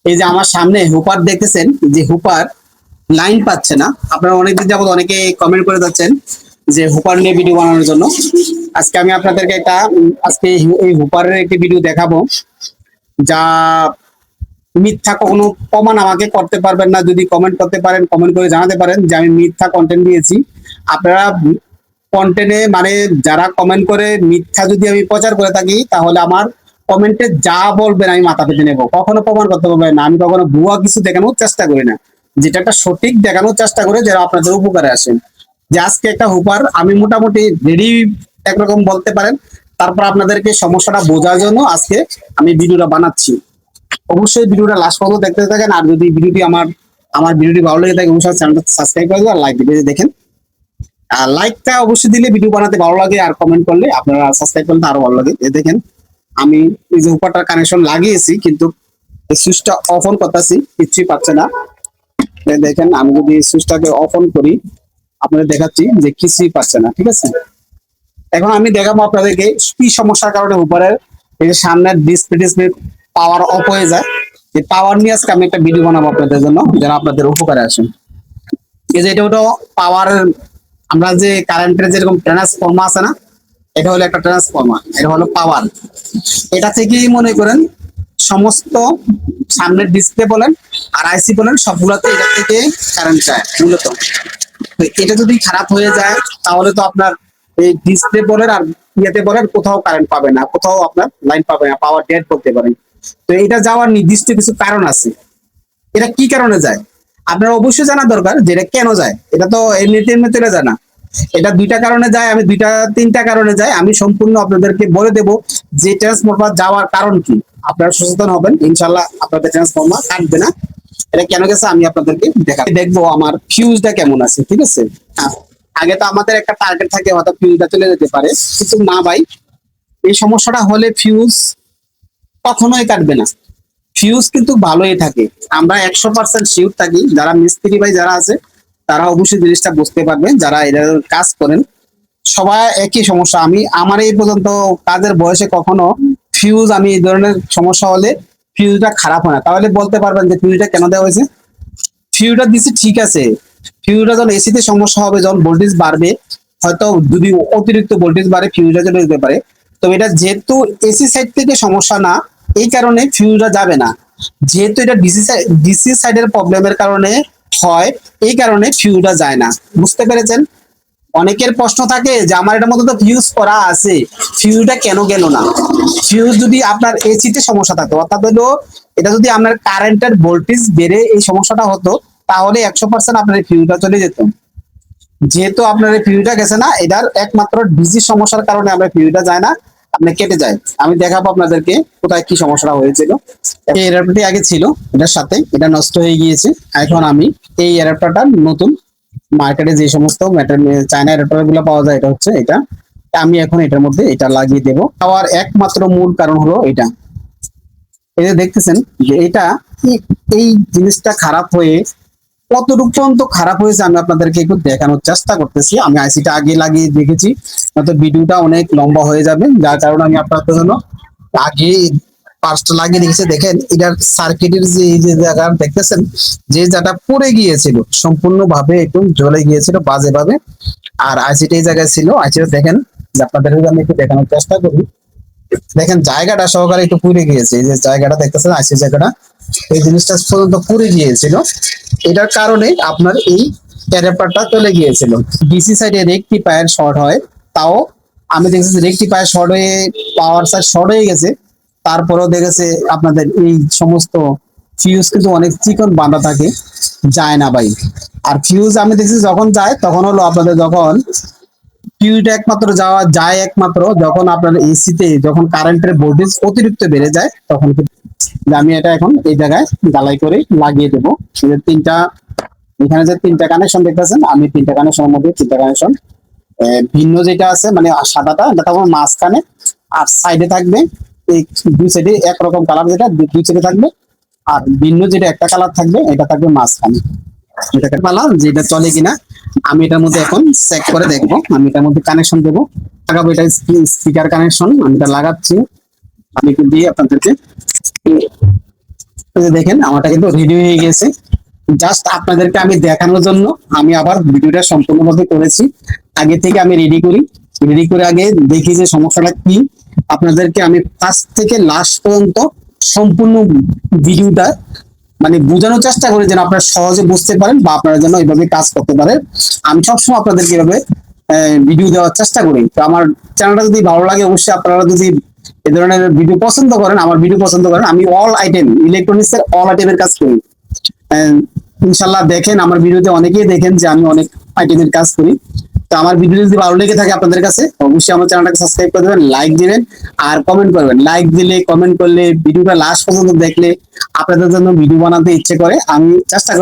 এই যে আমার সামনে হুপার দেখতেছেন, যে হুপার লাইন পাচ্ছে না। আপনারা অনেকদিন যাবত অনেকে কমেন্ট করে যাচ্ছেন যে হুপার নিয়ে ভিডিও বানানোর জন্য। আজকে আমি আপনাদেরকে আজকে এই হুপারের একটি ভিডিও দেখাবো, যা মিথ্যা কখনো প্রমাণ আমাকে করতে পারবেন না। যদি কমেন্ট করতে পারেন, কমেন্ট করে জানাতে পারেন যে আমি মিথ্যা কন্টেন্ট দিয়েছি। আপনারা কন্টেন্টে মানে যারা কমেন্ট করে মিথ্যা যদি আমি প্রচার করে থাকি, তাহলে আমার কমেন্টে যা বলবেন আমি মাথা পেতে নেবো। কখনো প্রমাণ করতে পারবেন না। আমি কখনো ভুয়া কিছু দেখানোর চেষ্টা করি না, যেটা একটা সঠিক দেখানোর চেষ্টা করে, যারা আপনাদের উপকারে আসেন। যে আজকে একটা হুপার আমি মোটামুটি রেডি একরকম বলতে পারেন। তারপর আপনাদেরকে সমস্যাটা বোঝার জন্য আজকে আমি ভিডিওটা বানাচ্ছি। অবশ্যই ভিডিওটা লাস্ট পর্যন্ত দেখতে থাকেন। আর যদি ভিডিওটি আমার ভিডিওটি ভালো লেগে থাকে, অবশ্যই চ্যানেলটা সাবস্ক্রাইব করে দেবেন আর লাইক দিতে দেখেন। আর লাইকটা অবশ্যই দিলে ভিডিও বানাতে ভালো লাগে, আর কমেন্ট করলে আপনারা সাবস্ক্রাইব করলে আরো ভালো লাগে। দেখেন আমি এই যে উপরটার কানেকশন লাগিয়েছি, কিন্তু এই সুইচটা অফ অন করতেছি, কিচ্ছুই পাচ্ছে না। দেখেন আমি যদি সুইচটাকে অফ অন করি, আপনাদের দেখাচ্ছি যে কিছুই পাচ্ছে না। ঠিক আছে, এখন আমি দেখাবো আপনাদেরকে কি সমস্যার কারণে উপরের এই যে সামনের ডিসপ্লে পাওয়ার অফ হয়ে যায়। এই পাওয়ার নিয়ে আজকে আমি একটা ভিডিও বানাবো আপনাদের জন্য, যারা আপনাদের উপকারে আসেন। এই যে এটা হলো পাওয়ার, আমরা যে কারেন্টের যেরকম ট্রান্সফর্মার আছে না, এটা হলো একটা ট্রান্সফর্মার, এটা হলো পাওয়ার। এটা থেকেই মনে করেন সমস্ত সামনের ডিসপ্লে বলেন আর আইসি বলেন, সবগুলোতে এটা থেকে কারেন্ট যায় মূলত। তো এটা যদি খারাপ হয়ে যায়, তাহলে তো আপনার এই ডিসপ্লে বলেন আর ইয়েতে বলেন কোথাও কারেন্ট পাবে না, কোথাও আপনার লাইন পাবে না, পাওয়ার ডেড করতে পারেন। তো এটা যাওয়ার নির্দিষ্ট কিছু কারণ আছে। এটা কি কারণে যায় আপনার অবশ্যই জানা দরকার, যে এটা কেন যায়। এটা তো এমনিতে এমনিতে যায় না, এটা দুইটা কারণে যায়। আমি তিনটা কারণে যায়, আমি সম্পূর্ণ আপনাদেরকে বলে দেব যে ট্রান্সফরমার যাওয়ার কারণ কি। আপনারা সচেতন হবেন, ইনশাল্লাহ আপনাদের ট্রান্সফরমার কাটবে না। এটা কেন গেছে আমি আপনাদেরকে দেখবো আমার ফিউজটা কেমন আছে। ঠিক আছে, হ্যাঁ, আগে তো আমাদের একটা টার্গেট থাকে, হয়তো ফিউজটা চলে যেতে পারে, কিন্তু না ভাই, এই সমস্যাটা হলে ফিউজ কখনোই কাটবে না। ফিউজ কিন্তু ভালোই থাকে, আমরা 100% শিওর থাকি। যারা মিস্ত্রি ভাই যারা আছে, তারা অবশ্যই জিনিসটা বুঝতে পারবেন, যারা এরা কাজ করেন। সবাই একই সমস্যা। আমার এই পর্যন্ত কাজের বয়সে কখনো আমি এই ধরনের সমস্যা হলে ফিউজটা খারাপ হয় না। তাহলে বলতে পারবেন যে ফিউজটা কেন দেওয়া হয়েছে। ফিউজটা দিচ্ছে ঠিক আছে, ফিউজটা যখন এসিতে সমস্যা হবে, যখন ভোল্টেজ বাড়বে, হয়তো যদি অতিরিক্ত ভোল্টেজ বাড়ে ফিউজটা চলে যেতে পারে। তো এটা যেহেতু এসি সাইড থেকে সমস্যা না, এই কারণে ফিউজটা যাবে না। যেহেতু এটা ডিসি সাইডের প্রবলেমের কারণে হয়, এই কারণে ফিউজটা যায় না। বুঝতে পেরেছেন? অনেকের প্রশ্ন থাকে যে আমার এটার মধ্যে তো ফিউজ করা আছে, ফিউজটা কেন গেল না। ফিউজ যদি আপনার এসিতে সমস্যা থাকতো, অর্থাৎ হলো এটা যদি আপনার কারেন্টের ভোল্টেজ বেড়ে এই সমস্যাটা হতো, তাহলে 100% আপনার এই ফিউজটা চলে যেত। যেহেতু আপনার এই ফিউজটা গেছে না, এটার একমাত্র ডিসি সমস্যার কারণে আমরা ফিউজটা যায় না, আপনি কেটে যায়। আমি দেখাবো আপনাদেরকে কোথায় কি সমস্যাটা হয়েছিল। এই অ্যাডাপ্টারটি আগে ছিল, এটার সাথে এটা নষ্ট হয়ে গিয়েছে। এখন আমি এই অ্যাডাপ্টারটা নতুন মার্কেটে যে সমস্ত চায়না অ্যাডাপ্টার গুলো পাওয়া যায়, এটা হচ্ছে এটা। আমি এখন এটার মধ্যে এটা লাগিয়ে দেবো। পাওয়ার একমাত্র মূল কারণ হলো এটা। এই যে দেখতেছেন যে এটা এই জিনিসটা খারাপ হয়ে কতটুকু পর্যন্ত খারাপ হয়েছে, আমি আপনাদেরকে একটু দেখানোর চেষ্টা করতেছি। আমি আইসিটা আগে লাগিয়ে দেখেছি, নয়তো ভিডিওটা অনেক লম্বা হয়ে যাবে, যার কারণে আমি আপনাদের জন্য আগে পার্টসটা লাগিয়ে রেখেছি। দেখেন এটার সার্কিটের যে এই যে জায়গা দেখতেছেন, যে জায়গাটা পড়ে গিয়েছিল, সম্পূর্ণ ভাবে একটু জ্বলে গিয়েছিল বাজে ভাবে। আর আইসিটা এই জায়গায় ছিল। আইসিটা দেখেন, যে আপনাদের আমি একটু দেখানোর চেষ্টা করি। দেখেন জায়গাটা সহকারে একটু পুড়ে গিয়েছে, এই যে জায়গাটা দেখতেছেন আইসি জায়গাটা, এই জিনিসটা পর্যন্ত পুড়ে গিয়েছিল। এটার কারণে আপনার এই অ্যাডাপ্টারটা চলে গিয়েছিল। ডিসি সাইডে রেকটিফায়ার শর্ট হয়, তাও আমি দেখেছি রেকটিফায়ার শর্ট হয়ে পাওয়ার সাইড শর্ট হয়ে গেছে, তারপরেও দেখেছে আপনাদের এই সমস্ত ফিউজ কিন্তু অনেক চিকন বাঁধা থাকে, যায় না ভাই। আর ফিউজ আমি দেখছি যখন যায়, তখন হলো আপনাদের যখন ফিউজটা একমাত্র যাওয়া যায় একমাত্র যখন আপনার এসিতে যখন কারেন্টের ভোল্টেজ অতিরিক্ত বেড়ে যায়, তখন আমি এটা এখন এই জায়গায় ঢালাই করে লাগিয়ে দেবো। তিনটা, এখানে যে তিনটা কানেকশন দেখতেছেন, আমি তিনটা কানেকশনের মধ্যে তিনটা কানেকশন ভিন্ন যেটা আছে, মানে সাদাটা এটা থাকবে মাঝখানে, আর সাইডে থাকবে এই দুই সাইডে একরকম কালার, যেটা দুই সাইডে থাকবে। আর ভিন্ন যেটা একটা কালার থাকবে, এটা থাকবে মাঝখানে। এটাকে পালাম যে এটা চলে কিনা, আমি এটার মধ্যে এখন চেক করে দেখবো। আমি এটার মধ্যে কানেকশন দেবো, লাগাবো। এটা স্পিকার কানেকশন, আমি এটা লাগাচ্ছি। আমি কিন্তু দিয়ে আপনাদেরকে এই যে দেখেন আমারটা কিন্তু রেডি হয়ে গেছে। জাস্ট আপনাদেরকে আমি দেখানোর জন্য আমি আবার ভিডিওটা সম্পূর্ণভাবে করেছি। আগে থেকে আমি রেডি করে আগে দেখি যে সমস্যাটা কি। আপনাদেরকে আমি ফার্স্ট থেকে লাস্ট পর্যন্ত সম্পূর্ণ ভিডিওটা মানে বোঝানোর চেষ্টা করি যেন আপনারা সহজে বুঝতে পারেন বা আপনারা যেন এইভাবে কাজ করতে পারেন। আমি সবসময় আপনাদেরকে এভাবে ভিডিও দেওয়ার চেষ্টা করি। তো আমার চ্যানেলটা যদি ভালো লাগে, অবশ্যই আপনারা যদি এই ধরনের ভিডিও পছন্দ করেন, আমার ভিডিও পছন্দ করেন, আমি অল আইটেম ইলেকট্রনিক্স এর অল আইটেমের কাজ করি। আহ, ইনশাল্লাহ দেখেন আমার ভিডিওতে অনেকেই দেখেন যে আমি অনেক আইটেমের কাজ করি। তো আমার ভিডিও যদি ভালো লেগে থাকে আপনাদের কাছে, অবশ্যই আমার চ্যানেলটাকে সাবস্ক্রাইব করে দেবেন, লাইক দিবেন আর কমেন্ট করবেন। লাইক দিলে, কমেন্ট করলে, ভিডিওটা লাস্ট পর্যন্ত দেখলে আপনাদের জন্য ভিডিও বানাতে ইচ্ছে করে। আমি চেষ্টা